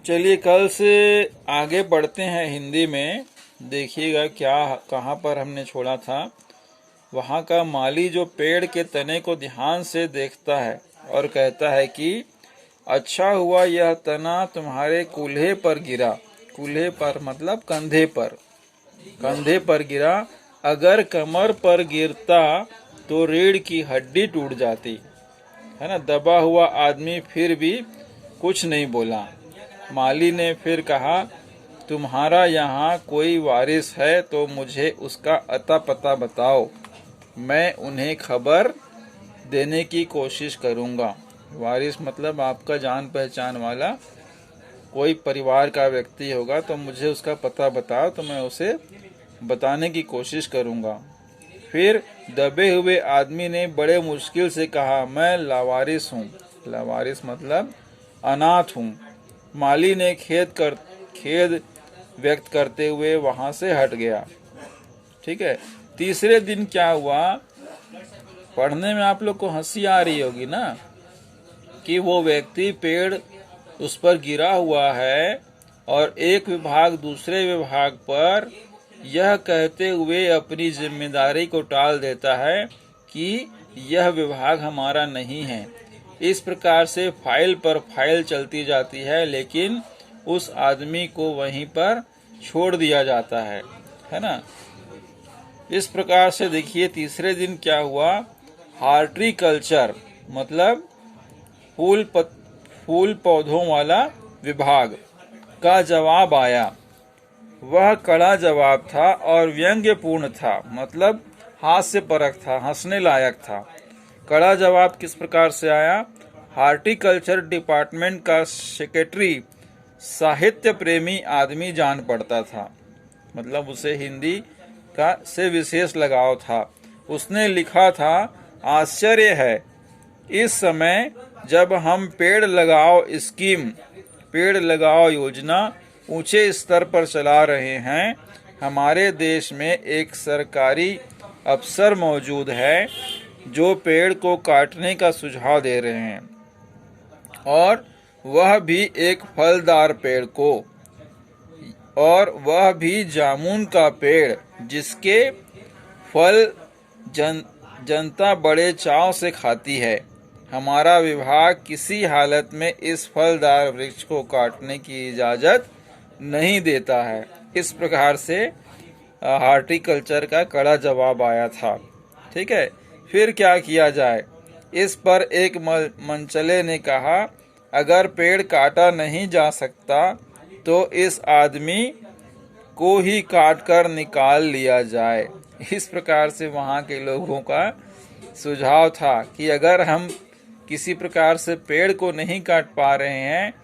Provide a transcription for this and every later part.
चलिए कल से आगे बढ़ते हैं हिंदी में। देखिएगा क्या कहाँ पर हमने छोड़ा था। वहाँ का माली जो पेड़ के तने को ध्यान से देखता है और कहता है कि अच्छा हुआ यह तना तुम्हारे कूल्हे पर गिरा। कूल्हे पर मतलब कंधे पर। कंधे पर गिरा। अगर कमर पर गिरता तो रीढ़ की हड्डी टूट जाती। है ना। दबा हुआ आदमी फिर भी कुछ नहीं बोला। माली ने फिर कहा, तुम्हारा यहाँ कोई वारिस है तो मुझे उसका अता पता बताओ, मैं उन्हें खबर देने की कोशिश करूँगा। वारिस मतलब आपका जान पहचान वाला कोई परिवार का व्यक्ति होगा तो मुझे उसका पता बताओ तो मैं उसे बताने की कोशिश करूँगा। फिर दबे हुए आदमी ने बड़े मुश्किल से कहा, मैं लावारिस हूँ। लावारिस मतलब अनाथ हूँ। माली ने खेद व्यक्त करते हुए वहां से हट गया। ठीक है। तीसरे दिन क्या हुआ, पढ़ने में आप लोग को हंसी आ रही होगी ना, कि वो व्यक्ति पेड़ उस पर गिरा हुआ है और एक विभाग दूसरे विभाग पर यह कहते हुए अपनी जिम्मेदारी को टाल देता है कि यह विभाग हमारा नहीं है। इस प्रकार से फाइल पर फाइल चलती जाती है, लेकिन उस आदमी को वहीं पर छोड़ दिया जाता है ना। इस प्रकार से देखिए तीसरे दिन क्या हुआ, हार्टिकल्चर मतलब फूल पौधों वाला विभाग का जवाब आया। वह कड़ा जवाब था और व्यंग्यपूर्ण था, मतलब हास्यपरक था, हंसने लायक था। कड़ा जवाब किस प्रकार से आया, हार्टिकल्चर डिपार्टमेंट का सेक्रेटरी साहित्य प्रेमी आदमी जान पड़ता था, मतलब उसे हिंदी का से विशेष लगाव था। उसने लिखा था, आश्चर्य है, इस समय जब हम पेड़ लगाओ योजना ऊंचे स्तर पर चला रहे हैं, हमारे देश में एक सरकारी अफसर मौजूद है जो पेड़ को काटने का सुझाव दे रहे हैं, और वह भी एक फलदार पेड़ को, और वह भी जामुन का पेड़ जिसके फल जनता बड़े चाव से खाती है। हमारा विभाग किसी हालत में इस फलदार वृक्ष को काटने की इजाजत नहीं देता है। इस प्रकार से हार्टिकल्चर का कड़ा जवाब आया था। ठीक है। फिर क्या किया जाए, इस पर एक मनचले ने कहा, अगर पेड़ काटा नहीं जा सकता तो इस आदमी को ही काट कर निकाल लिया जाए। इस प्रकार से वहां के लोगों का सुझाव था कि अगर हम किसी प्रकार से पेड़ को नहीं काट पा रहे हैं,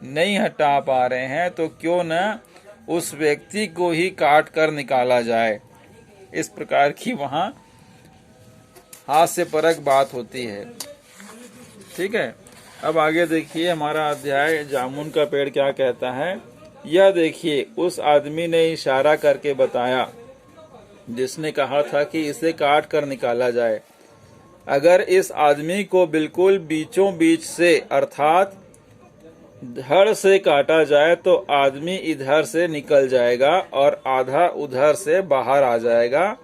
नहीं हटा पा रहे हैं, तो क्यों न उस व्यक्ति को ही काट कर निकाला जाए। इस प्रकार की वहां हास्यपरक बात होती है। ठीक है। अब आगे देखिए हमारा अध्याय जामुन का पेड़ क्या कहता है। यह देखिए, उस आदमी ने इशारा करके बताया जिसने कहा था कि इसे काट कर निकाला जाए। अगर इस आदमी को बिल्कुल बीचों बीच से अर्थात धड़ से काटा जाए तो आदमी इधर से निकल जाएगा और आधा उधर से बाहर आ जाएगा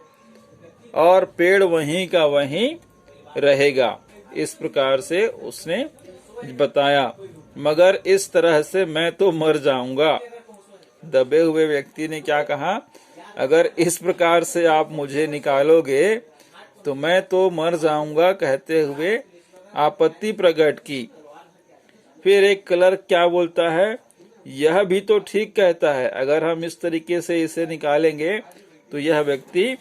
और पेड़ वहीं का वहीं रहेगा। इस प्रकार से उसने बताया, मगर इस तरह से मैं तो मर जाऊंगा। दबे हुए व्यक्ति ने क्या कहा, अगर इस प्रकार से आप मुझे निकालोगे तो मैं तो मर जाऊंगा, कहते हुए आपत्ति प्रकट की। फिर एक क्लर्क क्या बोलता है, यह भी तो ठीक कहता है, अगर हम इस तरीके से इसे निकालेंगे तो यह व्यक्ति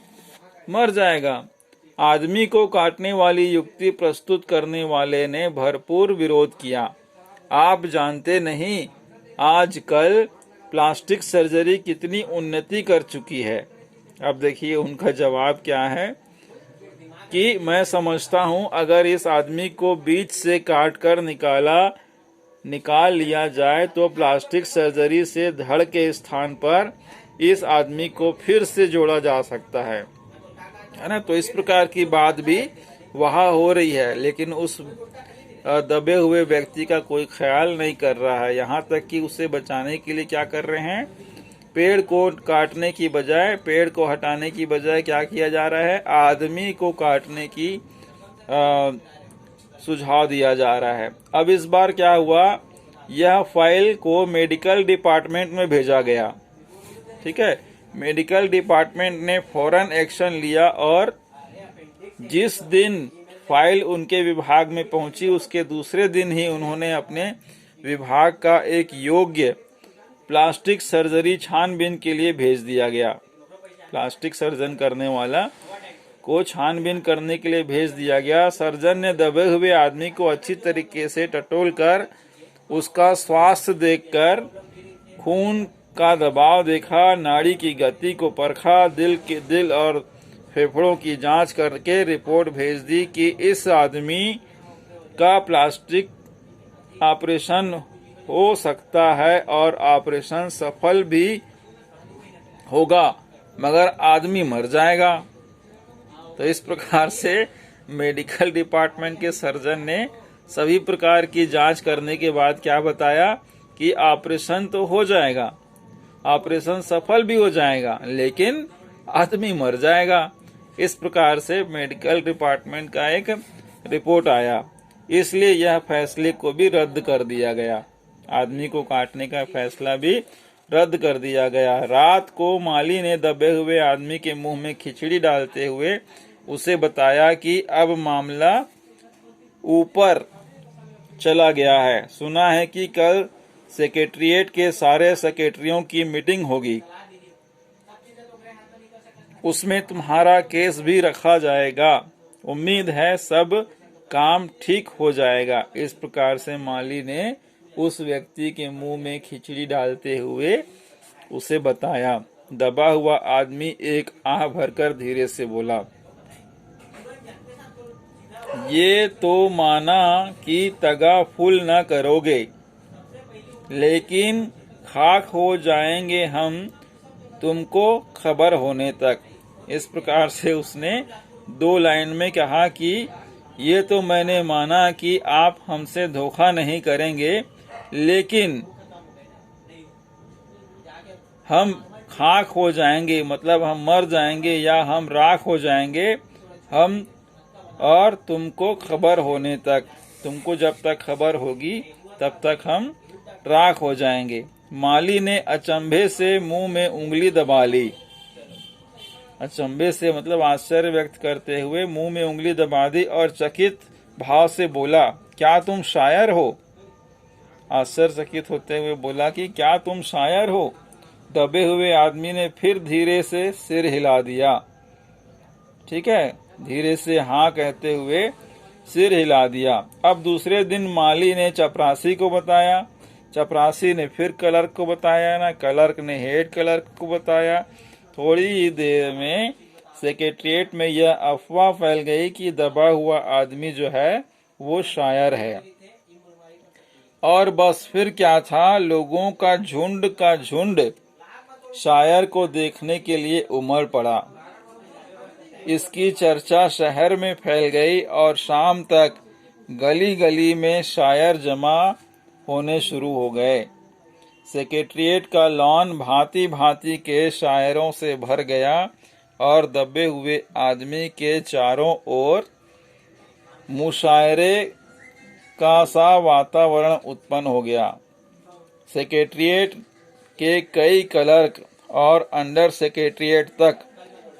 मर जाएगा। आदमी को काटने वाली युक्ति प्रस्तुत करने वाले ने भरपूर विरोध किया। आप जानते नहीं आजकल प्लास्टिक सर्जरी कितनी उन्नति कर चुकी है। अब देखिए उनका जवाब क्या है कि मैं समझता हूं अगर इस आदमी को बीच से काट कर निकाल लिया जाए तो प्लास्टिक सर्जरी से धड़ के स्थान पर इस आदमी को फिर से जोड़ा जा सकता है ना। तो इस प्रकार की बात भी वहां हो रही है, लेकिन उस दबे हुए व्यक्ति का कोई ख्याल नहीं कर रहा है। यहाँ तक कि उसे बचाने के लिए क्या कर रहे हैं, पेड़ को काटने की बजाय, पेड़ को हटाने की बजाय क्या किया जा रहा है, आदमी को काटने की सुझाव दिया जा रहा है। अब इस बार क्या हुआ, यह फाइल को मेडिकल डिपार्टमेंट में भेजा गया। ठीक है, मेडिकल डिपार्टमेंट ने फौरन एक्शन लिया और जिस दिन फाइल उनके विभाग में पहुंची उसके दूसरे दिन ही उन्होंने अपने विभाग का एक योग्य प्लास्टिक सर्जरी छानबीन के लिए भेज दिया गया। प्लास्टिक सर्जन करने वाला को छानबीन करने के लिए भेज दिया गया। सर्जन ने दबे हुए आदमी को अच्छी तरीके से टटोल कर उसका स्वास्थ्य देखकर खून का दबाव देखा, नाड़ी की गति को परखा, दिल और फेफड़ों की जांच करके रिपोर्ट भेज दी कि इस आदमी का प्लास्टिक ऑपरेशन हो सकता है और ऑपरेशन सफल भी होगा, मगर आदमी मर जाएगा। तो इस प्रकार से मेडिकल डिपार्टमेंट के सर्जन ने सभी प्रकार की जांच करने के बाद क्या बताया कि ऑपरेशन तो हो जाएगा, ऑपरेशन सफल भी हो जाएगा, लेकिन आदमी मर जाएगा। इस प्रकार से मेडिकल डिपार्टमेंट का एक रिपोर्ट आया, इसलिए यह फैसले को भी रद्द कर दिया गया। आदमी को काटने का फैसला भी रद्द कर दिया गया। रात को माली ने दबे हुए आदमी के मुंह में खिचड़ी डालते हुए उसे बताया कि अब मामला ऊपर चला गया है। सुना है कि कल सेक्रेटरिएट के सारे सेक्रेटरियों की मीटिंग होगी, उसमें तुम्हारा केस भी रखा जाएगा। उम्मीद है सब काम ठीक हो जाएगा। इस प्रकार से माली ने उस व्यक्ति के मुंह में खिचड़ी डालते हुए उसे बताया। दबा हुआ आदमी एक आह भरकर धीरे से बोला, ये तो माना कि तगा फुल न करोगे, लेकिन खाक हो जाएंगे हम तुमको खबर होने तक। इस प्रकार से उसने 2 लाइन में कहा कि ये तो मैंने माना कि आप हमसे धोखा नहीं करेंगे, लेकिन हम खाक हो जाएंगे, मतलब हम मर जाएंगे या हम राख हो जाएंगे, हम और तुमको खबर होने तक, तुमको जब तक खबर होगी तब तक हम राख हो जाएंगे। माली ने अचंभे से मुंह में उंगली दबा ली। अचंभे से मतलब आश्चर्य व्यक्त करते हुए मुंह में उंगली दबा दी और चकित भाव से बोला, क्या तुम शायर हो? आश्चर्यचकित होते हुए बोला कि क्या तुम शायर हो? दबे हुए आदमी ने फिर धीरे से सिर हिला दिया। ठीक है, धीरे से हाँ कहते हुए सिर हिला दिया। अब दूसरे दिन माली ने चपरासी को बताया, चपरासी ने फिर क्लर्क को बताया, ना क्लर्क ने हेड क्लर्क को बताया। थोड़ी ही देर में सेक्रेटरिएट में यह अफवाह फैल गई कि दबा हुआ आदमी जो है वो शायर है। और बस फिर क्या था, लोगों का झुंड शायर को देखने के लिए उमड़ पड़ा। इसकी चर्चा शहर में फैल गई और शाम तक गली गली में शायर जमा होने शुरू हो गए। सेक्रेटरिएट का लॉन भांति भांति के शायरों से भर गया और दबे हुए आदमी के चारों ओर मुशायरे का सा वातावरण उत्पन्न हो गया। सेक्रेटरिएट के कई क्लर्क और अंडर सेक्रेटरिएट तक,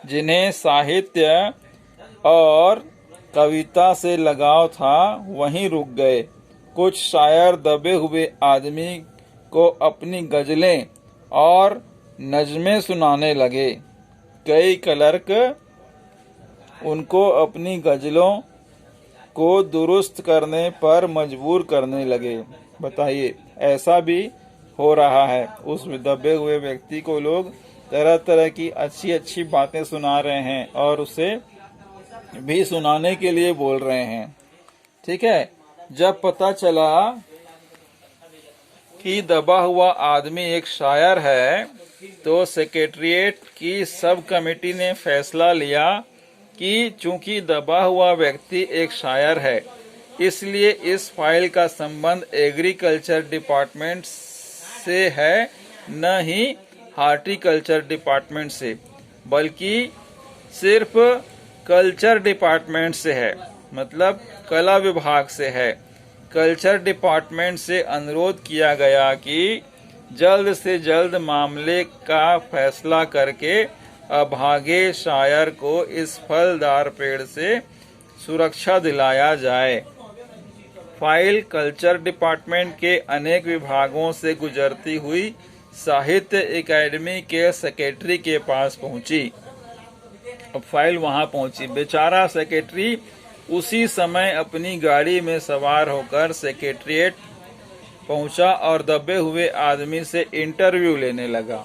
जिन्हें साहित्य और कविता से लगाव था, वहीं रुक गए। कुछ शायर दबे हुए आदमी को अपनी गजलें और नज़में सुनाने लगे। कई क्लर्क उनको अपनी गजलों को दुरुस्त करने पर मजबूर करने लगे। बताइए, ऐसा भी हो रहा है। उस दबे हुए व्यक्ति को लोग तरह तरह की अच्छी अच्छी बातें सुना रहे हैं और उसे भी सुनाने के लिए बोल रहे हैं। ठीक है, जब पता चला कि दबा हुआ आदमी एक शायर है, तो सेक्रेटरिएट की सब कमेटी ने फैसला लिया कि चूंकि दबा हुआ व्यक्ति एक शायर है, इसलिए इस फाइल का संबंध एग्रीकल्चर डिपार्टमेंट से है, न ही हार्टिकल्चर डिपार्टमेंट से, बल्कि सिर्फ कल्चर डिपार्टमेंट से है, मतलब कला विभाग से है। कल्चर डिपार्टमेंट से अनुरोध किया गया कि जल्द से जल्द मामले का फैसला करके अभागे शायर को इस फलदार पेड़ से सुरक्षा दिलाया जाए। फाइल कल्चर डिपार्टमेंट के अनेक विभागों से गुजरती हुई साहित्य एकेडमी के सेक्रेटरी के पास पहुंची। अब फाइल वहां पहुंची। बेचारा सेक्रेटरी उसी समय अपनी गाड़ी में सवार होकर सेक्रेटरिएट पहुंचा और दबे हुए आदमी से इंटरव्यू लेने लगा।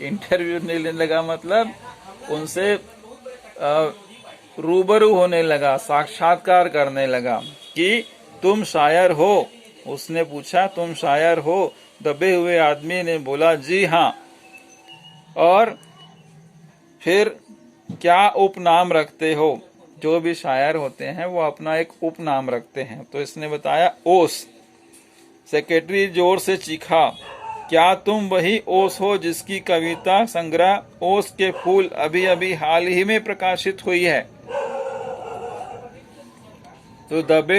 इंटरव्यू लेने लगा मतलब उनसे रूबरू होने लगा, साक्षात्कार करने लगा कि तुम शायर हो। उसने पूछा, तुम शायर हो? दबे हुए आदमी ने बोला, जी हाँ। और फिर क्या उपनाम रखते हो? जो भी शायर होते हैं वो अपना एक उपनाम रखते हैं। तो इसने बताया, ओस। सेक्रेटरी जोर से चीखा, क्या तुम वही ओस हो जिसकी कविता संग्रह ओस के फूल अभी अभी हाल ही में प्रकाशित हुई है? तो दबे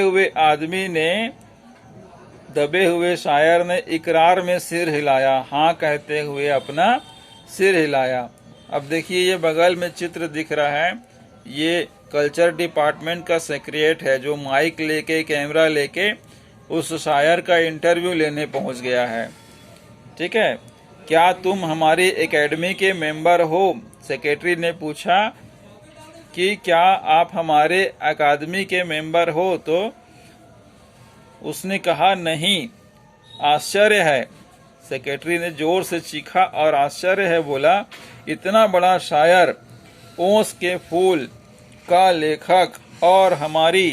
हुए शायर ने इकरार में सिर हिलाया, हाँ कहते हुए अपना सिर हिलाया। अब देखिए ये बगल में चित्र दिख रहा है, ये कल्चर डिपार्टमेंट का सेक्रेटरी है जो माइक लेके, कैमरा लेके उस शायर का इंटरव्यू लेने पहुंच गया है। ठीक है, क्या तुम हमारी एकेडमी के मेंबर हो? सेक्रेटरी ने पूछा कि क्या आप हमारे अकादमी के मेंबर हो? तो उसने कहा, नहीं, आश्चर्य है। सेक्रेटरी ने जोर से चीखा और आश्चर्य है बोला, इतना बड़ा शायर, ओस के फूल का लेखक और हमारी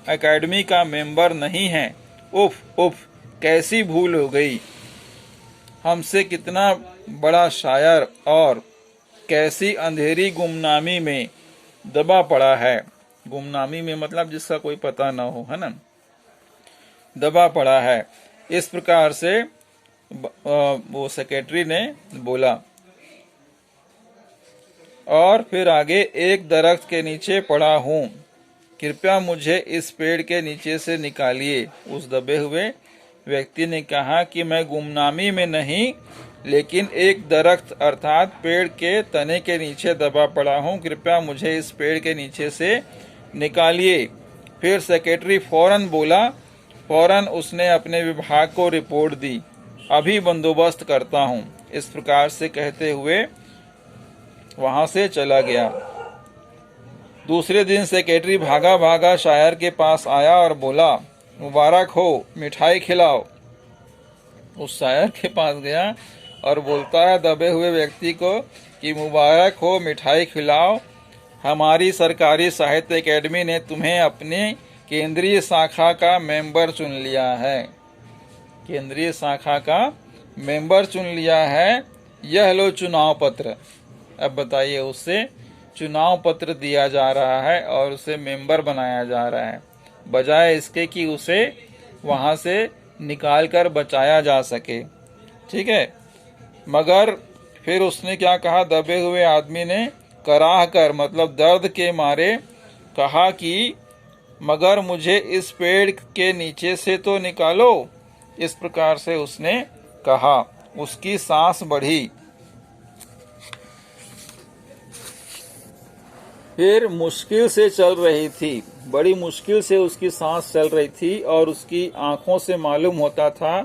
एकेडमी का मेंबर नहीं है? उफ उफ, कैसी भूल हो गई। हमसे कितना बड़ा शायर और कैसी अंधेरी गुमनामी में दबा पड़ा है। गुमनामी में मतलब जिसका कोई पता ना हो, है ना, दबा पड़ा है। इस प्रकार से वो सेक्रेटरी ने बोला। और फिर आगे, एक दरख्त के नीचे पड़ा हूँ, कृपया मुझे इस पेड़ के नीचे से निकालिए। उस दबे हुए व्यक्ति ने कहा कि मैं गुमनामी में नहीं, लेकिन एक दरख्त अर्थात पेड़ के तने के नीचे दबा पड़ा हूँ, कृपया मुझे इस पेड़ के नीचे से निकालिए। फिर सेक्रेटरी फौरन बोला, फौरन उसने अपने विभाग को रिपोर्ट दी, अभी बंदोबस्त करता हूँ। इस प्रकार से कहते हुए वहां से चला गया। दूसरे दिन सेक्रेटरी भागा भागा शायर के पास आया और बोला, मुबारक हो, मिठाई खिलाओ। उस शायर के पास गया और बोलता है दबे हुए व्यक्ति को कि मुबारक हो, मिठाई खिलाओ, हमारी सरकारी साहित्य एकेडमी ने तुम्हें अपने केंद्रीय शाखा का मेंबर चुन लिया है। केंद्रीय शाखा का मेंबर चुन लिया है, यह लो चुनाव पत्र। अब बताइए, उससे चुनाव पत्र दिया जा रहा है और उसे मेंबर बनाया जा रहा है, बजाय इसके कि उसे वहां से निकाल कर बचाया जा सके। ठीक है, मगर फिर उसने क्या कहा, दबे हुए आदमी ने कराह कर मतलब दर्द के मारे कहा कि मगर मुझे इस पेड़ के नीचे से तो निकालो। इस प्रकार से उसने कहा। उसकी सांस बढ़ी। फिर मुश्किल से चल रही थी, बड़ी मुश्किल से उसकी सांस चल रही थी और उसकी आंखों से मालूम होता था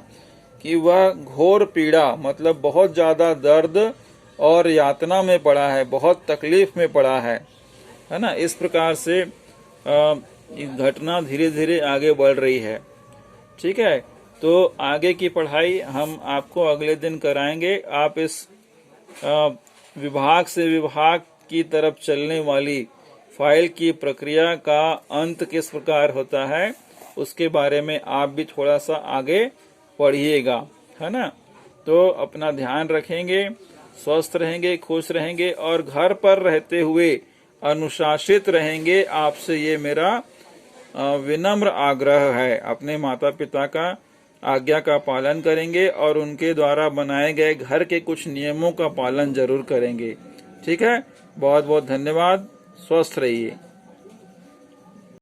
कि वह घोर पीड़ा मतलब बहुत ज्यादा दर्द और यातना में पड़ा है, बहुत तकलीफ में पड़ा है ना। इस प्रकार से घटना धीरे धीरे आगे बढ़ रही है। ठीक है, तो आगे की पढ़ाई हम आपको अगले दिन कराएंगे। आप इस विभाग से विभाग की तरफ चलने वाली फाइल की प्रक्रिया का अंत किस प्रकार होता है उसके बारे में आप भी थोड़ा सा आगे पढ़िएगा, है ना। तो अपना ध्यान रखेंगे, स्वस्थ रहेंगे, खुश रहेंगे और घर पर रहते हुए अनुशासित रहेंगे। आपसे ये मेरा विनम्र आग्रह है। अपने माता पिता का आज्ञा का पालन करेंगे और उनके द्वारा बनाए गए घर के कुछ नियमों का पालन जरूर करेंगे। ठीक है, बहुत बहुत धन्यवाद। स्वस्थ रहिए।